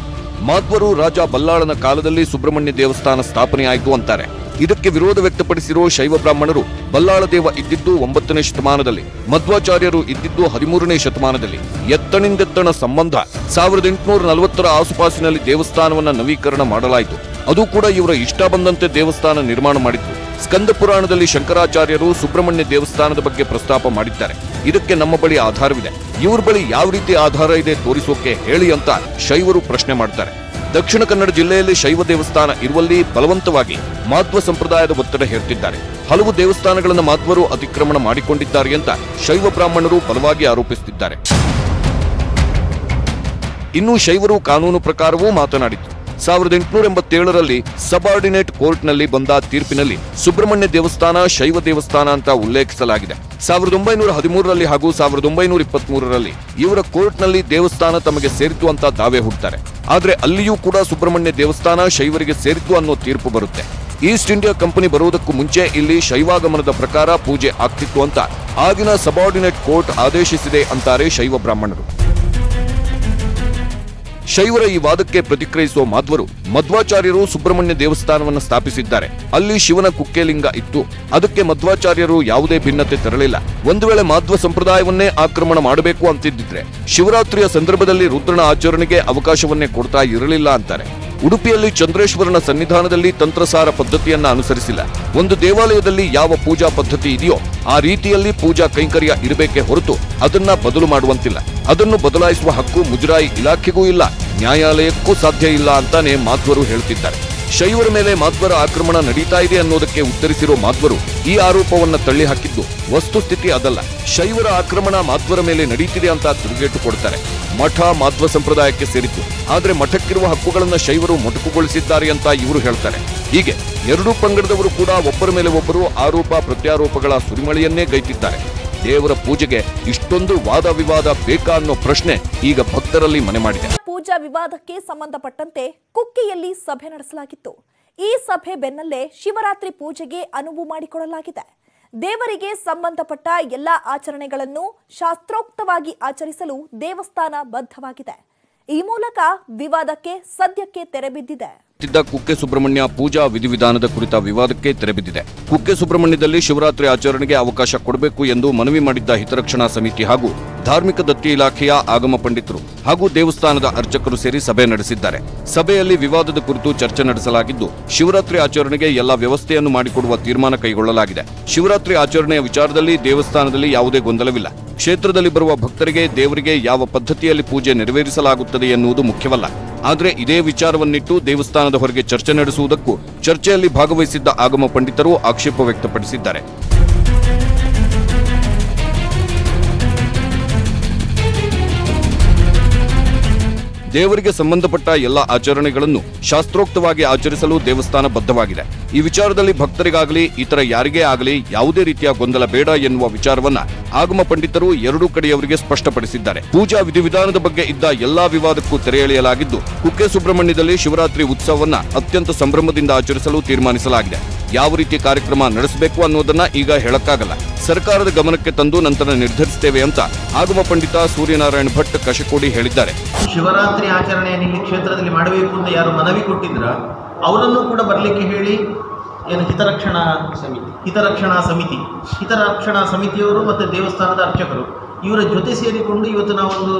ಮಾಧ್ವರು ರಾಜ ಬಲ್ಲಾಳನ ಕಾಲದಲ್ಲಿ ಸುಬ್ರಹ್ಮಣ್ಯ ದೇವಸ್ಥಾನ ಸ್ಥಾಪನೆಯಾಯಿತು ಅಂತಾರೆ. ಇದಕ್ಕೆ ವಿರೋಧ ವ್ಯಕ್ತಪಡಿಸಿರೋ ಶೈವ ಬ್ರಾಹ್ಮಣರು, ಬಲ್ಲಾಳ ದೇವ ಇದ್ದಿದ್ದು 9ನೇ ಶತಮಾನದಲ್ಲಿ, ಮಧ್ವಾಚಾರ್ಯರು ಇದ್ದಿದ್ದು 13ನೇ ಶತಮಾನದಲ್ಲಿ. ಎತ್ತಣಿಂದೆತ್ತಣ ಸಂಬಂಧ 1840ರ ಆಸುಪಾಸಿನಲ್ಲಿ ದೇವಸ್ಥಾನವನ್ನ ನವೀಕರಣ ಮಾಡಲಾಯಿತು. ಅದು ಕೂಡ ಇವರ ಇಷ್ಟ ಬಂದಂತೆ ದೇವಸ್ಥಾನ ನಿರ್ಮಾಣ ಮಾಡಿದ್ರು. ಸ್ಕಂದ ಪುರಾಣದಲ್ಲಿ ಶಂಕರಾಚಾರ್ಯರು ಸುಬ್ರಹ್ಮಣ್ಯ ದೇವಸ್ಥಾನದ ಬಗ್ಗೆ ಪ್ರಸ್ತಾಪ ಮಾಡಿದ್ದಾರೆ. ಇದಕ್ಕೆ ನಮ್ಮ ಬಳಿ ಆಧಾರವಿದೆ. ಇವ್ರ ಬಳಿ ಯಾವ ರೀತಿ ಆಧಾರ ಇದೆ ತೋರಿಸೋಕೆ ಹೇಳಿ ಅಂತ ಶೈವರು ಪ್ರಶ್ನೆ ಮಾಡ್ತಾರೆ. ದಕ್ಷಿಣ ಕನ್ನಡ ಜಿಲ್ಲೆಯಲ್ಲಿ ಶೈವ ದೇವಸ್ಥಾನ ಇರುವಲ್ಲಿ ಬಲವಂತವಾಗಿ ಮಾಧ್ವ ಸಂಪ್ರದಾಯದ ಒತ್ತಡ ಹೇರ್ತಿದ್ದಾರೆ. ಹಲವು ದೇವಸ್ಥಾನಗಳನ್ನು ಮಾಧ್ವರು ಅತಿಕ್ರಮಣ ಮಾಡಿಕೊಂಡಿದ್ದಾರೆ ಅಂತ ಶೈವ ಬ್ರಾಹ್ಮಣರು ಬಲವಾಗಿ ಆರೋಪಿಸುತ್ತಿದ್ದಾರೆ. ಇನ್ನು ಶೈವರು ಕಾನೂನು ಪ್ರಕಾರವೂ ಮಾತನಾಡಿದ್ರು. 1887ರಲ್ಲಿ ಸಬಾರ್ಡಿನೇಟ್ ಕೋರ್ಟ್ನಲ್ಲಿ ಬಂದ ತೀರ್ಪಿನಲ್ಲಿ ಸುಬ್ರಹ್ಮಣ್ಯ ದೇವಸ್ಥಾನ ಶೈವ ದೇವಸ್ಥಾನ ಅಂತ ಉಲ್ಲೇಖಿಸಲಾಗಿದೆ. 1913ರಲ್ಲಿ ಹಾಗೂ 1923ರಲ್ಲಿ ಇವರ ಕೋರ್ಟ್ನಲ್ಲಿ ದೇವಸ್ಥಾನ ತಮಗೆ ಸೇರಿತು ಅಂತ ದಾವೆ ಹೂಡ್ತಾರೆ. ಆದ್ರೆ ಅಲ್ಲಿಯೂ ಕೂಡ ಸುಬ್ರಹ್ಮಣ್ಯ ದೇವಸ್ಥಾನ ಶೈವರಿಗೆ ಸೇರಿತು ಅನ್ನೋ ತೀರ್ಪು ಬರುತ್ತೆ. ಈಸ್ಟ್ ಇಂಡಿಯಾ ಕಂಪನಿ ಬರುವುದಕ್ಕೂ ಮುಂಚೆ ಇಲ್ಲಿ ಶೈವಾಗಮನದ ಪ್ರಕಾರ ಪೂಜೆ ಆಗ್ತಿತ್ತು ಅಂತ ಆಗಿನ ಸಬಾರ್ಡಿನೇಟ್ ಕೋರ್ಟ್ ಆದೇಶಿಸಿದೆ ಅಂತಾರೆ ಶೈವ ಬ್ರಾಹ್ಮಣರು. ಶೈವರ ಈ ವಾದಕ್ಕೆ ಪ್ರತಿಕ್ರಿಯಿಸುವ ಮಾಧ್ವರು, ಮಧ್ವಾಚಾರ್ಯರು ಸುಬ್ರಹ್ಮಣ್ಯ ದೇವಸ್ಥಾನವನ್ನು ಸ್ಥಾಪಿಸಿದ್ದಾರೆ. ಅಲ್ಲಿ ಶಿವನ ಕುಕ್ಕೆಲಿಂಗ ಇತ್ತು. ಅದಕ್ಕೆ ಮಧ್ವಾಚಾರ್ಯರು ಯಾವುದೇ ಭಿನ್ನತೆ ತರಲಿಲ್ಲ. ಒಂದು ವೇಳೆ ಮಾಧ್ವ ಸಂಪ್ರದಾಯವನ್ನೇ ಆಕ್ರಮಣ ಮಾಡಬೇಕು ಅಂತಿದ್ದಿದ್ರೆ ಶಿವರಾತ್ರಿಯ ಸಂದರ್ಭದಲ್ಲಿ ರುದ್ರನ ಆಚರಣೆಗೆ ಅವಕಾಶವನ್ನೇ ಕೊಡ್ತಾ ಇರಲಿಲ್ಲ ಅಂತಾರೆ. ಉಡುಪಿಯಲ್ಲಿ ಚಂದ್ರೇಶ್ವರನ ಸನ್ನಿಧಾನದಲ್ಲಿ ತಂತ್ರಸಾರ ಪದ್ಧತಿಯನ್ನ ಅನುಸರಿಸಿಲ್ಲ. ಒಂದು ದೇವಾಲಯದಲ್ಲಿ ಯಾವ ಪೂಜಾ ಪದ್ಧತಿ ಇದೆಯೋ ಆ ರೀತಿಯಲ್ಲಿ ಪೂಜಾ ಕೈಂಕರ್ಯ ಇರಬೇಕೆ ಹೊರತು ಅದನ್ನ ಬದಲು ಮಾಡುವಂತಿಲ್ಲ. ಅದನ್ನು ಬದಲಾಯಿಸುವ ಹಕ್ಕು ಮುಜರಾಯಿ ಇಲಾಖೆಗೂ ಇಲ್ಲ, ನ್ಯಾಯಾಲಯಕ್ಕೂ ಸಾಧ್ಯ ಇಲ್ಲ ಅಂತಾನೆ ಮಾಧ್ವರು ಹೇಳ್ತಿದ್ದಾರೆ. ಶೈವರ ಮೇಲೆ ಮಾಧ್ವರ ಆಕ್ರಮಣ ನಡೀತಾ ಇದೆ ಅನ್ನೋದಕ್ಕೆ ಉತ್ತರಿಸಿರೋ ಮಾಧ್ವರು ಈ ಆರೋಪವನ್ನ ತಳ್ಳಿ ಹಾಕಿದ್ದು ವಸ್ತುಸ್ಥಿತಿ ಅದಲ್ಲ. ಶೈವರ ಆಕ್ರಮಣ ಮಾಧ್ವರ ಮೇಲೆ ನಡೀತಿದೆ ಅಂತ ತಿರುಗೇಟು ಕೊಡ್ತಾರೆ. ಮಠ ಮಾಧ್ವ ಸಂಪ್ರದಾಯಕ್ಕೆ ಸೇರಿತ್ತು, ಆದ್ರೆ ಮಠಕ್ಕಿರುವ ಹಕ್ಕುಗಳನ್ನ ಶೈವರು ಮೊಟಕುಗೊಳಿಸಿದ್ದಾರೆ ಅಂತ ಇವರು ಹೇಳ್ತಾರೆ. ಹೀಗೆ ಎರಡೂ ಪಂಗಡದವರು ಕೂಡ ಒಬ್ಬರ ಮೇಲೆ ಒಬ್ಬರು ಆರೋಪ ಪ್ರತ್ಯಾರೋಪಗಳ ಸುರಿಮಳೆಯನ್ನೇ ಗೈತಿದ್ದಾರೆ. ದೇವರ ಪೂಜೆಗೆ ಇಷ್ಟೊಂದು ವಾದ ವಿವಾದ ಬೇಕಾ ಅನ್ನೋ ಪ್ರಶ್ನೆ ಈಗ ಭಕ್ತರಲ್ಲಿ ಮನೆ ಮಾಡಿದೆ. ಪೂಜಾ ವಿವಾದಕ್ಕೆ ಸಂಬಂಧಪಟ್ಟಂತೆ ಕುಕ್ಕೆಯಲ್ಲಿ ಸಭೆ ನಡೆಸಲಾಗಿತ್ತು. ಈ ಸಭೆ ಬೆನ್ನಲ್ಲೇ ಶಿವರಾತ್ರಿ ಪೂಜೆಗೆ ಅನುವು ಮಾಡಿಕೊಡಲಾಗಿದೆ. ದೇವರಿಗೆ ಸಂಬಂಧಪಟ್ಟ ಎಲ್ಲಾ ಆಚರಣೆಗಳನ್ನು ಶಾಸ್ತ್ರೋಕ್ತವಾಗಿ ಆಚರಿಸಲು ದೇವಸ್ಥಾನ ಬದ್ಧವಾಗಿದೆ. ಈ ಮೂಲಕ ವಿವಾದಕ್ಕೆ ಸದ್ಯಕ್ಕೆ ತೆರೆಬಿದ್ದಿದೆ. ಕುಕ್ಕೆ ಸುಬ್ರಹ್ಮಣ್ಯ ಪೂಜಾ ವಿಧಿವಿಧಾನದ ಕುರಿತ ವಿವಾದಕ್ಕೆ ತೆರೆಬಿದ್ದಿದೆ. ಕುಕ್ಕೆ ಸುಬ್ರಹ್ಮಣ್ಯದಲ್ಲಿ ಶಿವರಾತ್ರಿ ಆಚರಣೆಗೆ ಅವಕಾಶ ಕೊಡಬೇಕು ಎಂದು ಮನವಿ ಮಾಡಿದ್ದ ಹಿತರಕ್ಷಣಾ ಸಮಿತಿ ಹಾಗೂ ಧಾರ್ಮಿಕ ದತ್ತಿ ಇಲಾಖೆಯ ಆಗಮ ಪಂಡಿತರು ಹಾಗೂ ದೇವಸ್ಥಾನದ ಅರ್ಚಕರು ಸೇರಿ ಸಭೆ ನಡೆಸಿದ್ದಾರೆ. ಸಭೆಯಲ್ಲಿ ವಿವಾದದ ಕುರಿತು ಚರ್ಚೆ ನಡೆಸಲಾಗಿದ್ದು, ಶಿವರಾತ್ರಿ ಆಚರಣೆಗೆ ಎಲ್ಲ ವ್ಯವಸ್ಥೆಯನ್ನು ಮಾಡಿಕೊಡುವ ತೀರ್ಮಾನ ಕೈಗೊಳ್ಳಲಾಗಿದೆ. ಶಿವರಾತ್ರಿ ಆಚರಣೆಯ ವಿಚಾರದಲ್ಲಿ ದೇವಸ್ಥಾನದಲ್ಲಿ ಯಾವುದೇ ಗೊಂದಲವಿಲ್ಲ. ಕ್ಷೇತ್ರದಲ್ಲಿ ಬರುವ ಭಕ್ತರಿಗೆ ದೇವರಿಗೆ ಯಾವ ಪದ್ಧತಿಯಲ್ಲಿ ಪೂಜೆ ನೆರವೇರಿಸಲಾಗುತ್ತದೆ ಎನ್ನುವುದು ಮುಖ್ಯವಲ್ಲ. ಆದರೆ ಇದೇ ವಿಚಾರವನ್ನಿಟ್ಟು ದೇವಸ್ಥಾನದ ಹೊರಗೆ ಚರ್ಚೆ ನಡೆಸುವುದಕ್ಕೂ ಚರ್ಚೆಯಲ್ಲಿ ಭಾಗವಹಿಸಿದ್ದ ಆಗಮ ಪಂಡಿತರು ಆಕ್ಷೇಪ ವ್ಯಕ್ತಪಡಿಸಿದ್ದಾರೆ. ದೇವರಿಗೆ ಸಂಬಂಧಪಟ್ಟ ಎಲ್ಲ ಆಚರಣೆಗಳನ್ನು ಶಾಸ್ತ್ರೋಕ್ತವಾಗಿ ಆಚರಿಸಲು ದೇವಸ್ಥಾನ ಬದ್ಧವಾಗಿದೆ. ಈ ವಿಚಾರದಲ್ಲಿ ಭಕ್ತರಿಗಾಗಲಿ ಇತರ ಯಾರಿಗೇ ಆಗಲಿ ಯಾವುದೇ ರೀತಿಯ ಗೊಂದಲ ಬೇಡ ಎನ್ನುವ ವಿಚಾರವನ್ನ ಆಗಮ ಪಂಡಿತರು ಎರಡೂ ಕಡೆಯವರಿಗೆ ಸ್ಪಷ್ಟಪಡಿಸಿದ್ದಾರೆ. ಪೂಜಾ ವಿಧಿವಿಧಾನದ ಬಗ್ಗೆ ಇದ್ದ ಎಲ್ಲಾ ವಿವಾದಕ್ಕೂ ತೆರೆ ಎಳೆಯಲಾಗಿದ್ದು, ಕುಕ್ಕೆ ಸುಬ್ರಹ್ಮಣ್ಯದಲ್ಲಿ ಶಿವರಾತ್ರಿ ಉತ್ಸವವನ್ನ ಅತ್ಯಂತ ಸಂಭ್ರಮದಿಂದ ಆಚರಿಸಲು ತೀರ್ಮಾನಿಸಲಾಗಿದೆ. ಯಾವ ರೀತಿ ಕಾರ್ಯಕ್ರಮ ನಡೆಸಬೇಕು ಅನ್ನೋದನ್ನ ಈಗ ಹೇಳಕ್ಕಾಗಲ್ಲ. ಸರ್ಕಾರದ ಗಮನಕ್ಕೆ ತಂದು ನಂತರ ನಿರ್ಧರಿಸುತ್ತೇವೆ ಅಂತ ಆಗಮ ಪಂಡಿತ ಸೂರ್ಯನಾರಾಯಣ ಭಟ್ ಕಶಕೋಡಿ ಹೇಳಿದ್ದಾರೆ. ಶಿವರಾತ್ರಿ ಆಚರಣೆಯನ್ನು ಇಲ್ಲಿ ಕ್ಷೇತ್ರದಲ್ಲಿ ಮಾಡಬೇಕು ಅಂತ ಯಾರು ಮನವಿ ಕೊಟ್ಟಿದ್ರ ಅವರನ್ನು ಕೂಡ ಬರಲಿಕ್ಕೆ ಹೇಳಿ ಏನು ಹಿತರಕ್ಷಣಾ ಸಮಿತಿಯವರು ಮತ್ತು ದೇವಸ್ಥಾನದ ಅರ್ಚಕರು ಇವರ ಜೊತೆ ಸೇರಿಕೊಂಡು ಇವತ್ತು ನಾವೊಂದು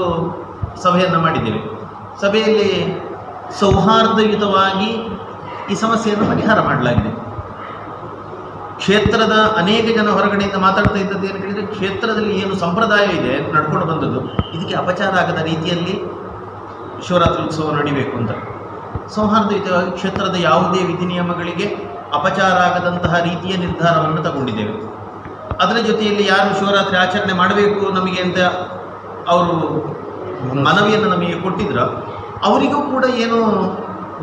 ಸಭೆಯನ್ನು ಮಾಡಿದ್ದೇವೆ. ಸಭೆಯಲ್ಲಿ ಸೌಹಾರ್ದಯುತವಾಗಿ ಈ ಸಮಸ್ಯೆಯನ್ನು ಪರಿಹಾರ ಮಾಡಲಾಗಿದೆ. ಕ್ಷೇತ್ರದ ಅನೇಕ ಜನ ಹೊರಗಡೆಯಿಂದ ಮಾತಾಡ್ತಾ ಇದ್ದದ್ದು ಏನು ಹೇಳಿದರೆ, ಕ್ಷೇತ್ರದಲ್ಲಿ ಏನು ಸಂಪ್ರದಾಯ ಇದೆ ನಡ್ಕೊಂಡು ಬಂದದ್ದು ಇದಕ್ಕೆ ಅಪಚಾರ ಆಗದ ರೀತಿಯಲ್ಲಿ ಶಿವರಾತ್ರಿ ಉತ್ಸವ ನಡೀಬೇಕು ಅಂತ ಸೌಹಾರ್ದಯುತವಾಗಿ ಕ್ಷೇತ್ರದ ಯಾವುದೇ ವಿಧಿ ನಿಯಮಗಳಿಗೆ ಅಪಚಾರ ಆಗದಂತಹ ರೀತಿಯ ನಿರ್ಧಾರವನ್ನು ತಗೊಂಡಿದ್ದೇವೆ. ಅದರ ಜೊತೆಯಲ್ಲಿ ಯಾರು ಶಿವರಾತ್ರಿ ಆಚರಣೆ ಮಾಡಬೇಕು ನಮಗೆ ಅಂತ ಅವರು ಮನವಿಯನ್ನು ನಮಗೆ ಕೊಟ್ಟಿದ್ರ ಅವರಿಗೂ ಕೂಡ ಏನು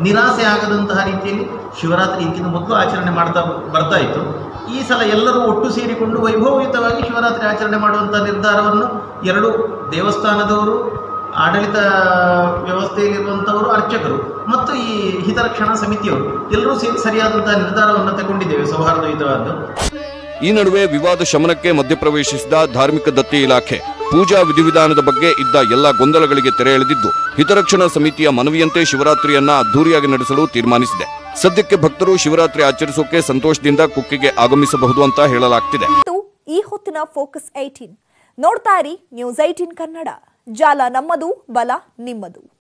ನಿರಾಸೆ ಆಗದಂತಹ ರೀತಿಯಲ್ಲಿ ಶಿವರಾತ್ರಿ ಇದಕ್ಕಿಂತ ಮೊದಲು ಆಚರಣೆ ಬರ್ತಾ ಇತ್ತು. ಈ ಸಲ ಎಲ್ಲರೂ ಒಟ್ಟು ಸೇರಿಕೊಂಡು ವೈಭವಯುತವಾಗಿ ಶಿವರಾತ್ರಿ ಆಚರಣೆ ಮಾಡುವಂಥ ನಿರ್ಧಾರವನ್ನು ಎರಡು ದೇವಸ್ಥಾನದವರು, ಆಡಳಿತ ವ್ಯವಸ್ಥೆಯಲ್ಲಿರುವಂಥವರು, ಅರ್ಚಕರು ಮತ್ತು ಈ ಹಿತರಕ್ಷಣಾ ಸಮಿತಿಯವರು ಎಲ್ಲರೂ ಸೇರಿ ಸರಿಯಾದಂತಹ ನಿರ್ಧಾರವನ್ನು ತಗೊಂಡಿದ್ದೇವೆ, ಸೌಹಾರ್ದಯುತವಾದ್ದು. ಈ ನಡುವೆ ವಿವಾದ ಶಮನಕ್ಕೆ ಮಧ್ಯಪ್ರವೇಶಿಸಿದ ಧಾರ್ಮಿಕ ದತ್ತಿ ಇಲಾಖೆ ಪೂಜಾ ವಿಧಿವಿಧಾನದ ಬಗ್ಗೆ ಇದ್ದ ಎಲ್ಲ ಗೊಂದಲಗಳಿಗೆ ತೆರೆ ಎಳೆದಿದ್ದು, ಹಿತರಕ್ಷಣಾ ಸಮಿತಿಯ ಮನವಿಯಂತೆ ಶಿವರಾತ್ರಿಯನ್ನ ಅದ್ದೂರಿಯಾಗಿ ನಡೆಸಲು ತೀರ್ಮಾನಿಸಿದೆ. ಸದ್ಯಕ್ಕೆ ಭಕ್ತರು ಶಿವರಾತ್ರಿ ಆಚರಿಸೋಕೆ ಸಂತೋಷದಿಂದ ಕುಕ್ಕೆಗೆ ಆಗಮಿಸಬಹುದು ಅಂತ ಹೇಳಲಾಗ್ತಿದೆ. ಈ ಹೊತ್ತಿನ ಫೋಕಸ್ 18 ನೋಡ್ತಾ ಇರಿ ನ್ಯೂಸ್ 18 ಕನ್ನಡ. ಜಾಲ ನಮ್ಮದು, ಬಲ ನಿಮ್ಮದು.